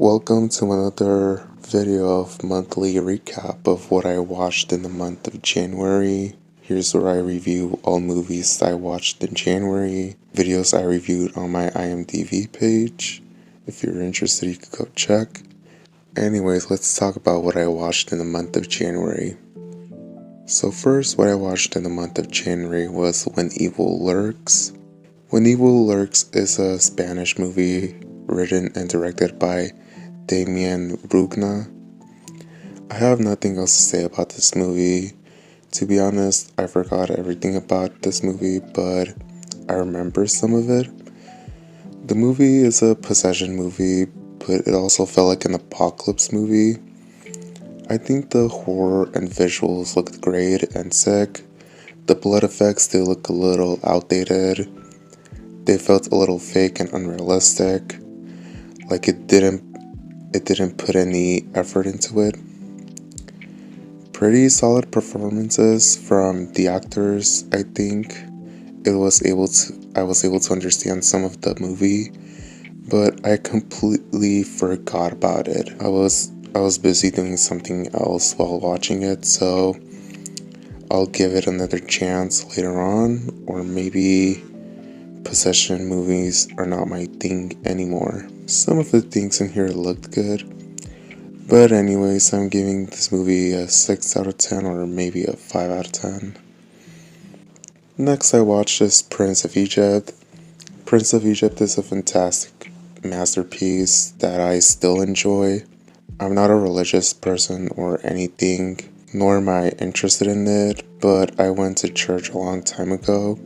Welcome to another video of monthly recap of what I watched in the month of January. Here's where I review all movies I watched in January, videos I reviewed on my IMDB page. If you're interested, you could go check. Anyways, let's talk about what I watched in the month of January. So first, what I watched in the month of January was When Evil Lurks. When Evil Lurks is a Spanish movie written and directed by Damien Rugna. I have nothing else to say about this movie. To be honest, I forgot everything about this movie, but I remember some of it. The movie is a possession movie, but it also felt like an apocalypse movie. I think the horror and visuals looked great and sick. The blood effects, they look a little outdated. They felt a little fake and unrealistic. Like it didn't put any effort into it. Pretty solid performances from the actors. I think I was able to understand some of the movie, but I completely forgot about it. I was busy doing something else while watching it, so I'll give it another chance later on, or maybe possession movies are not my thing anymore. Some of the things in here looked good, but anyways, I'm giving this movie a 6 out of 10 or maybe a 5 out of 10. Next I watched is Prince of Egypt. Prince of Egypt is a fantastic masterpiece that I still enjoy. I'm not a religious person or anything, nor am I interested in it, but I went to church a long time ago,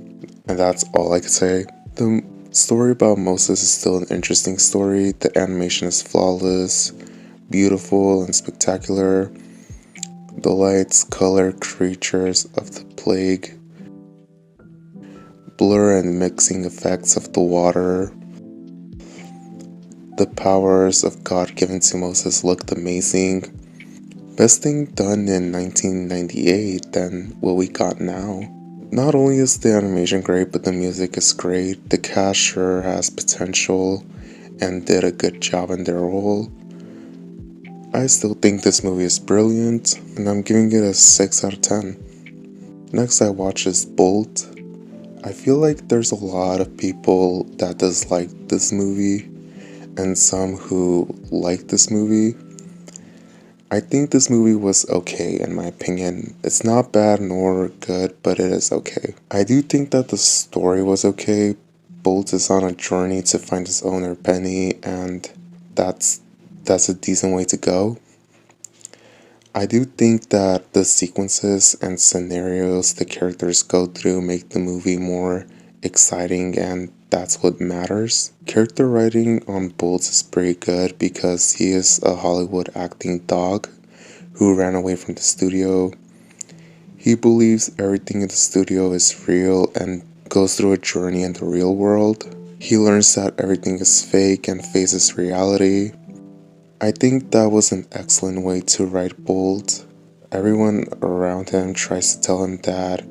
and that's all I could say. The story about Moses is still an interesting story. The animation is flawless, beautiful and spectacular. The lights, color, creatures of the plague, blur and mixing effects of the water. The powers of God given to Moses looked amazing. Best thing done in 1998 than what we got now. Not only is the animation great, but the music is great. The cast sure has potential and did a good job in their role. I still think this movie is brilliant, and I'm giving it a 6 out of 10. Next I watched is Bolt. I feel like there's a lot of people that dislike this movie, and some who like this movie. I think this movie was okay in my opinion. It's not bad nor good, but it is okay. I do think that the story was okay. Bolt is on a journey to find his owner Penny, and that's a decent way to go. I do think that the sequences and scenarios the characters go through make the movie more exciting, and that's what matters. Character writing on Bolt is pretty good because he is a Hollywood acting dog who ran away from the studio. He believes everything in the studio is real and goes through a journey in the real world. He learns that everything is fake and faces reality. I think that was an excellent way to write Bolt. Everyone around him tries to tell him that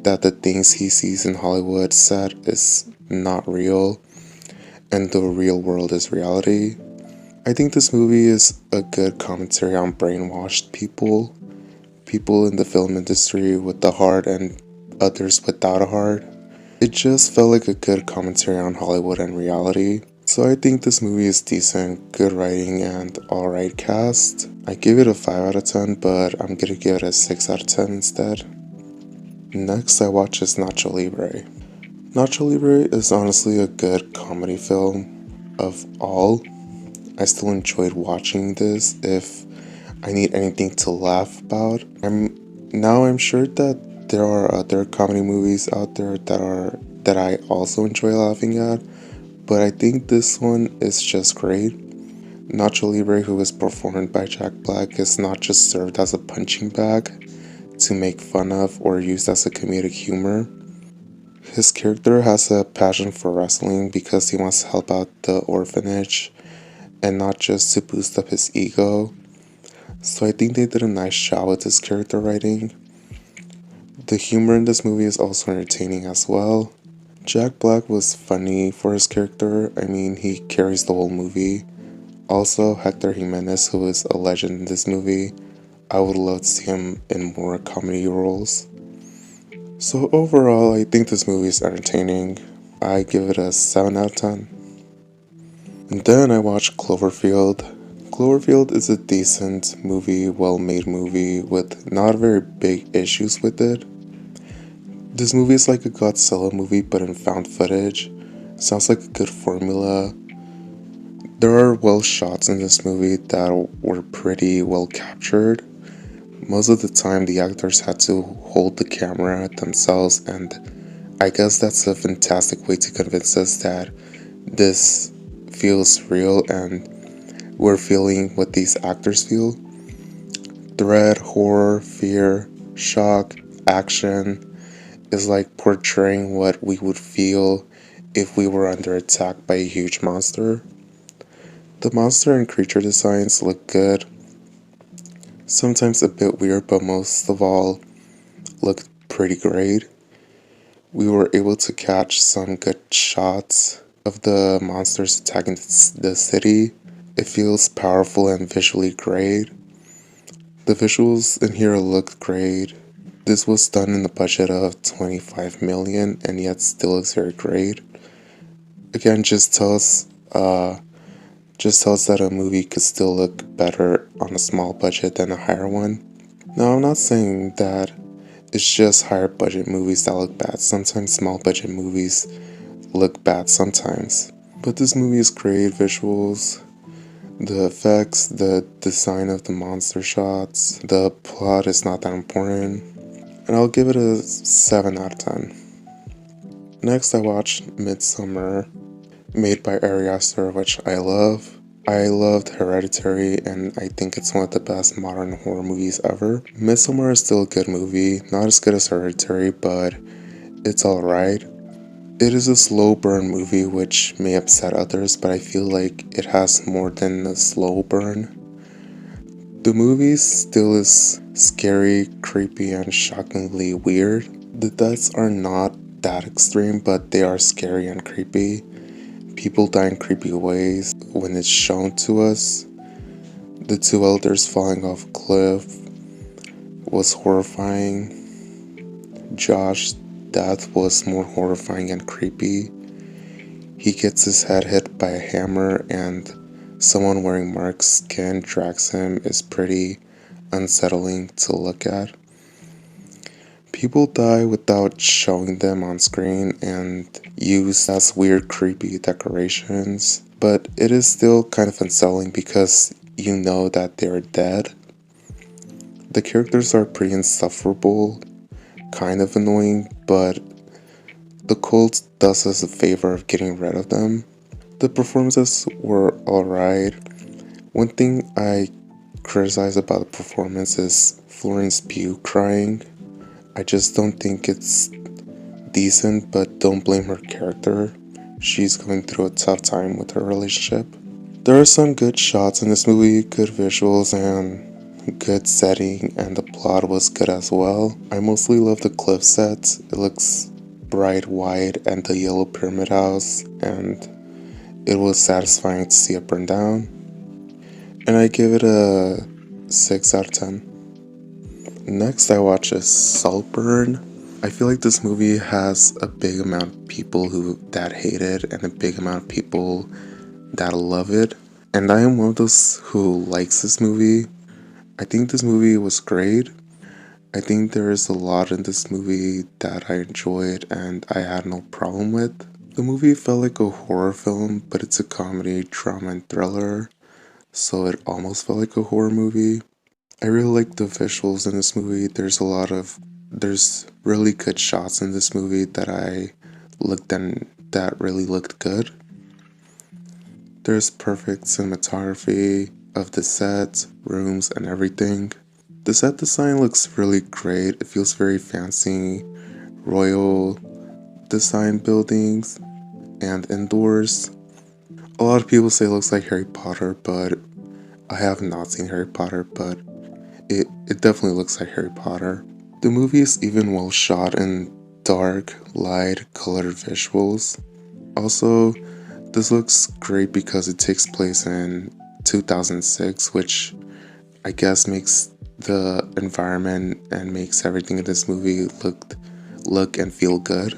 the things he sees in Hollywood set is not real, and the real world is reality. I think this movie is a good commentary on brainwashed people in the film industry with a heart and others without a heart. It just felt like a good commentary on Hollywood and reality. So I think this movie is decent, good writing, and alright cast. I give it a 5 out of 10, but I'm gonna give it a 6 out of 10 instead. Next I watch is Nacho Libre. Nacho Libre is honestly a good comedy film of all. I still enjoyed watching this if I need anything to laugh about. I'm sure that there are other comedy movies out there that I also enjoy laughing at, but I think this one is just great. Nacho Libre, who is performed by Jack Black, is not just served as a punching bag to make fun of or used as a comedic humor. His character has a passion for wrestling because he wants to help out the orphanage and not just to boost up his ego. So I think they did a nice job with his character writing. The humor in this movie is also entertaining as well. Jack Black was funny for his character. I mean, he carries the whole movie. Also, Hector Jimenez, who is a legend in this movie. I would love to see him in more comedy roles. So overall, I think this movie is entertaining. I give it a 7 out of 10. And then I watched Cloverfield. Cloverfield is a decent movie, well-made movie with not very big issues with it. This movie is like a Godzilla movie but in found footage. Sounds like a good formula. There are well shots in this movie that were pretty well captured. Most of the time the actors had to hold the camera themselves, and I guess that's a fantastic way to convince us that this feels real and we're feeling what these actors feel. Dread, horror, fear, shock, action is like portraying what we would feel if we were under attack by a huge monster. The monster and creature designs look good, sometimes a bit weird, but most of all looked pretty great. We were able to catch some good shots of the monsters attacking the city. It feels powerful and visually great. The visuals in here look great. This was done in the budget of 25 million and yet still looks very great. Again, just tells that a movie could still look better on a small budget than a higher one. Now, I'm not saying that it's just higher budget movies that look bad. Sometimes small budget movies look bad sometimes. But this movie is great visuals. The effects, the design of the monster shots, the plot is not that important. And I'll give it a 7 out of 10. Next, I watched Midsummer, made by Ari Aster, which I love. I loved Hereditary, and I think it's one of the best modern horror movies ever. Midsummer is still a good movie, not as good as Hereditary, but it's alright. It is a slow burn movie, which may upset others, but I feel like it has more than a slow burn. The movie still is scary, creepy, and shockingly weird. The deaths are not that extreme, but they are scary and creepy. People die in creepy ways when it's shown to us. The two elders falling off a cliff was horrifying. Josh's death was more horrifying and creepy. He gets his head hit by a hammer and someone wearing Mark's skin drags him is pretty unsettling to look at. People die without showing them on screen and used as weird creepy decorations, but it is still kind of unsettling because you know that they're dead. The characters are pretty insufferable, kind of annoying, but the cult does us a favor of getting rid of them. The performances were alright. One thing I criticize about the performance is Florence Pugh crying. I just don't think it's decent, but don't blame her character. She's going through a tough time with her relationship. There are some good shots in this movie, good visuals, and good setting, and the plot was good as well. I mostly love the cliff sets. It looks bright white and the yellow pyramid house, and it was satisfying to see it burn down. And I give it a 6 out of 10. Next, I watch a Saltburn. I feel like this movie has a big amount of people that hate it and a big amount of people that love it. And I am one of those who likes this movie. I think this movie was great. I think there is a lot in this movie that I enjoyed and I had no problem with. The movie felt like a horror film, but it's a comedy, drama, and thriller, so it almost felt like a horror movie. I really like the visuals in this movie. There's really good shots in this movie that really looked good. There's perfect cinematography of the sets, rooms, and everything. The set design looks really great. It feels very fancy, royal design buildings and indoors. A lot of people say it looks like Harry Potter, but I have not seen Harry Potter, but it definitely looks like Harry Potter. The movie is even well shot in dark, light, colored visuals. Also, this looks great because it takes place in 2006, which I guess makes the environment and makes everything in this movie look and feel good.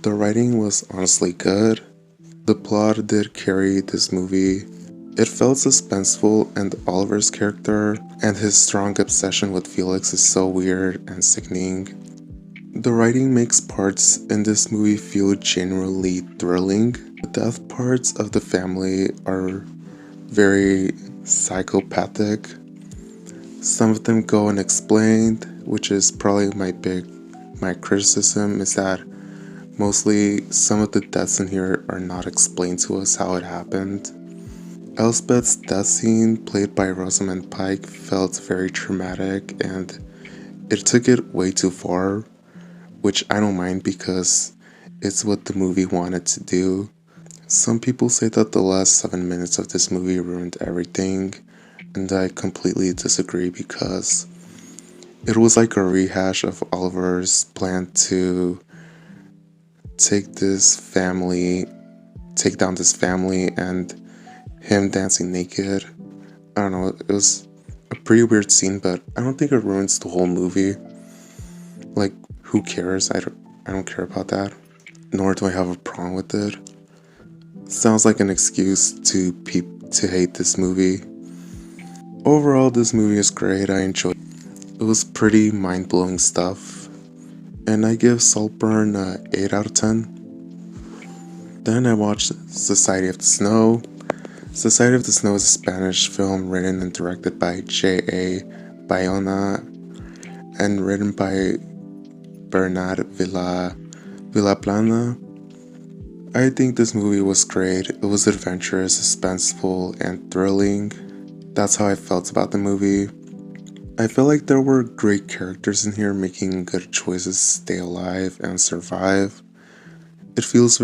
The writing was honestly good. The plot did carry this movie. It felt suspenseful, and Oliver's character and his strong obsession with Felix is so weird and sickening. The writing makes parts in this movie feel genuinely thrilling. The death parts of the family are very psychopathic. Some of them go unexplained, which is probably my criticism is that mostly some of the deaths in here are not explained to us how it happened. Elspeth's death scene, played by Rosamund Pike, felt very traumatic and it took it way too far, which I don't mind because it's what the movie wanted to do. Some people say that the last 7 minutes of this movie ruined everything, and I completely disagree because it was like a rehash of Oliver's plan to take down this family and him dancing naked. I don't know, it was a pretty weird scene, but I don't think it ruins the whole movie. Like, who cares? I don't care about that. Nor do I have a problem with it. Sounds like an excuse to hate this movie. Overall, this movie is great. I enjoyed it. It was pretty mind-blowing stuff. And I give Saltburn a 8 out of 10. Then I watched Society of the Snow. Society of the Snow is a Spanish film written and directed by J.A. Bayona and written by Bernard Villaplana. I think this movie was great. It was adventurous, suspenseful, and thrilling. That's how I felt about the movie. I feel like there were great characters in here making good choices to stay alive and survive. It feels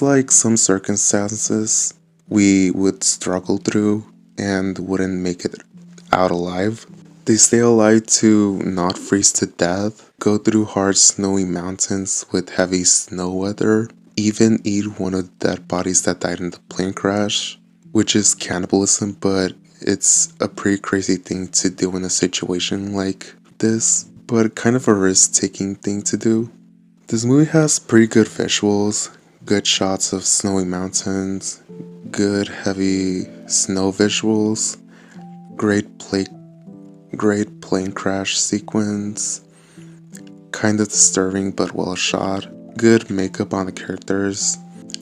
like some circumstances we would struggle through and wouldn't make it out alive. They stay alive to not freeze to death, go through hard snowy mountains with heavy snow weather, even eat one of the dead bodies that died in the plane crash, which is cannibalism, but it's a pretty crazy thing to do in a situation like this, but kind of a risk-taking thing to do. This movie has pretty good visuals, good shots of snowy mountains, good heavy snow visuals, great plane crash sequence, kinda disturbing but well shot, good makeup on the characters,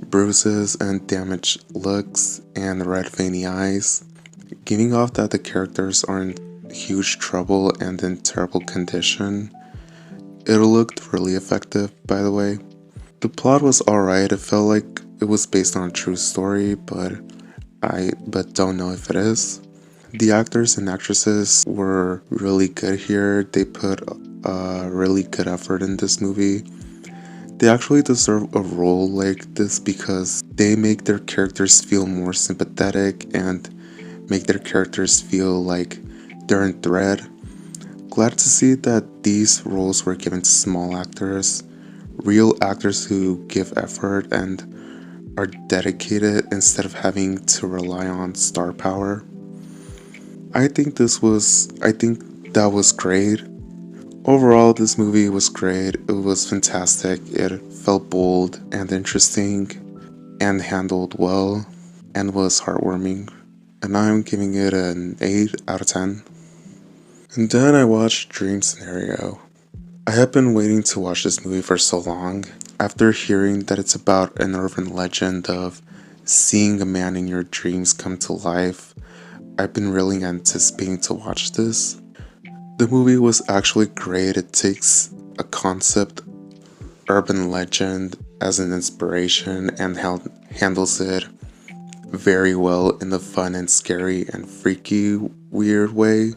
bruises and damaged looks, and red veiny eyes, giving off that the characters are in huge trouble and in terrible condition. It looked really effective, by the way. The plot was alright. It felt like it was based on a true story, but don't know if it is. The actors and actresses were really good here. They put a really good effort in this movie. They actually deserve a role like this because they make their characters feel more sympathetic and make their characters feel like they're in thread. Glad to see that these roles were given to small actors, real actors who give effort and are dedicated instead of having to rely on star power. I think that was great. Overall, this movie was great. It was fantastic. It felt bold and interesting and handled well and was heartwarming. And I'm giving it an 8 out of 10. And then I watched Dream Scenario. I have been waiting to watch this movie for so long. After hearing that it's about an urban legend of seeing a man in your dreams come to life, I've been really anticipating to watch this. The movie was actually great. It takes a concept, urban legend, as an inspiration and handles it very well in a fun and scary and freaky weird way,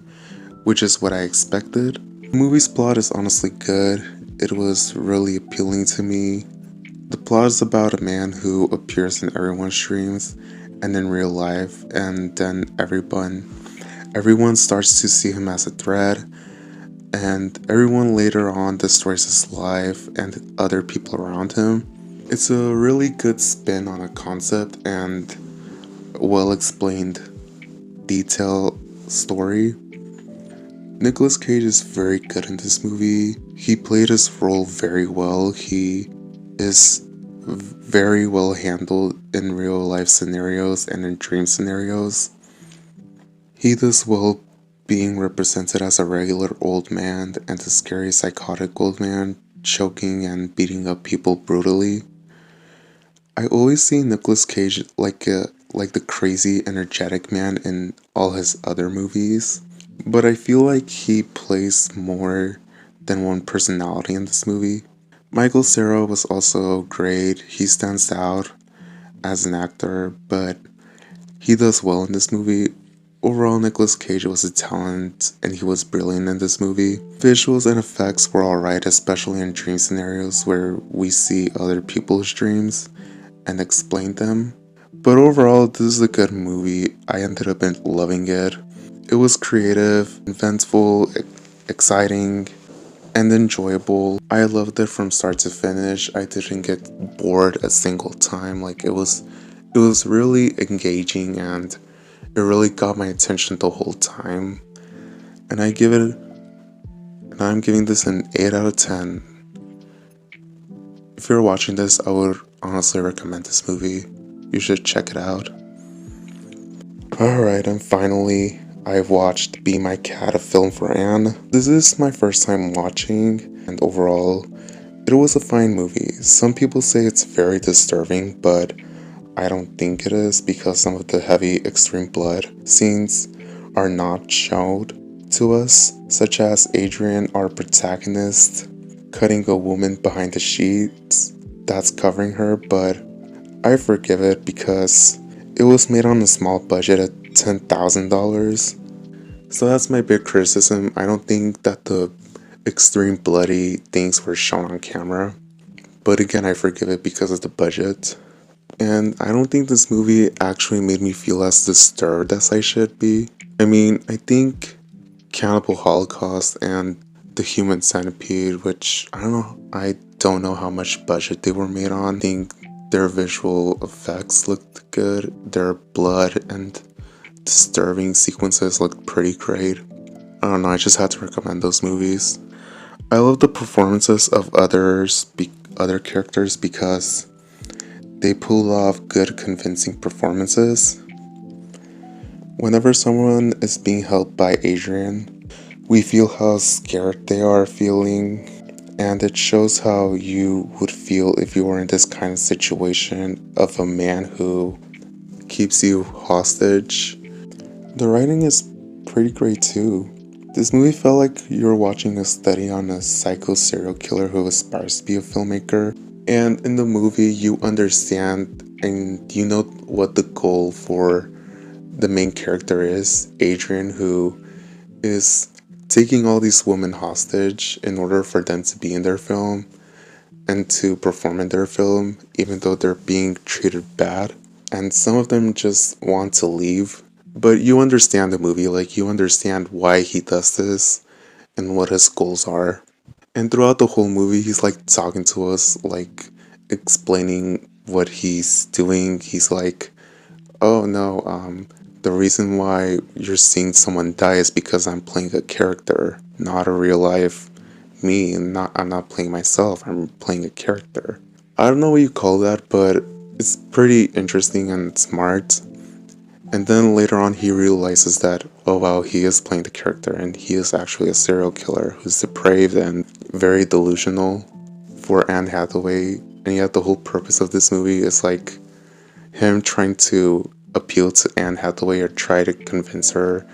which is what I expected. The movie's plot is honestly good. It was really appealing to me. The plot is about a man who appears in everyone's dreams and in real life, and then everyone starts to see him as a threat, and everyone later on destroys his life and other people around him. It's a really good spin on a concept, and well explained, detailed story. Nicolas Cage is very good in this movie. He played his role very well. He is very well handled in real life scenarios and in dream scenarios. He does well being represented as a regular old man and a scary psychotic old man choking and beating up people brutally. I always see Nicolas Cage like the crazy energetic man in all his other movies, but I feel like he plays more than one personality in this movie. Michael Cera was also great. He stands out as an actor, but he does well in this movie. Overall, Nicolas Cage was a talent and he was brilliant in this movie. Visuals and effects were alright, especially in dream scenarios where we see other people's dreams and explain them. But overall, this is a good movie. I ended up loving it. It was creative, eventful, exciting, and enjoyable. I loved it from start to finish. I didn't get bored a single time. Like it was really engaging and it really got my attention the whole time. And I'm giving this an 8 out of 10. If you're watching this, I would honestly recommend this movie. You should check it out. Alright, and finally, I've watched Be My Cat, a film for Anne. This is my first time watching, and overall, it was a fine movie. Some people say it's very disturbing, but I don't think it is because some of the heavy extreme blood scenes are not shown to us, such as Adrian, our protagonist, cutting a woman behind the sheets that's covering her, but I forgive it because it was made on a small budget at $10,000. So that's my big criticism. I don't think that the extreme bloody things were shown on camera, but again, I forgive it because of the budget. And I don't think this movie actually made me feel as disturbed as I should be. I mean, I think Cannibal Holocaust and The Human Centipede, which I don't know how much budget they were made on. I think their visual effects looked good. Their blood and disturbing sequences looked pretty great. I don't know, I just had to recommend those movies. I love the performances of other characters because they pull off good, convincing performances. Whenever someone is being held by Adrian, we feel how scared they are feeling, and it shows how you would feel if you were in this kind of situation of a man who keeps you hostage. The writing is pretty great too. This movie felt like you were watching a study on a psycho serial killer who aspires to be a filmmaker. And in the movie, you understand and you know what the goal for the main character is, Adrian, who is taking all these women hostage in order for them to be in their film and to perform in their film, even though they're being treated bad. And some of them just want to leave. But you understand the movie, like you understand why he does this and what his goals are. And throughout the whole movie, he's like talking to us, like explaining what he's doing. He's like, oh no, the reason why you're seeing someone die is because I'm playing a character, not a real life me. And I'm not playing myself, I'm playing a character. I don't know what you call that, but it's pretty interesting and smart. And then later on he realizes that, oh wow, he is playing the character and he is actually a serial killer who's depraved and very delusional for Anne Hathaway. And yet the whole purpose of this movie is like him trying to appeal to Anne Hathaway or try to convince her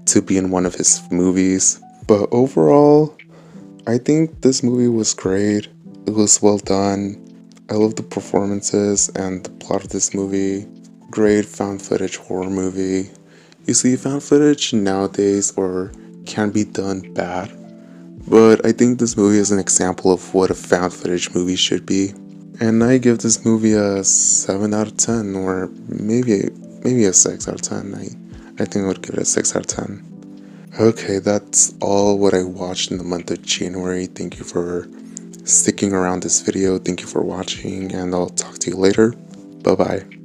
to be in one of his movies. But overall, I think this movie was great. It was well done. I love the performances and the plot of this movie. Great found footage horror movie. You see, found footage nowadays can be done bad, but I think this movie is an example of what a found footage movie should be. And I give this movie a 7 out of 10, or maybe a 6 out of 10. I think I would give it a 6 out of 10. Okay, that's all what I watched in the month of January. Thank you for sticking around this video. Thank you for watching, and I'll talk to you later. Bye bye.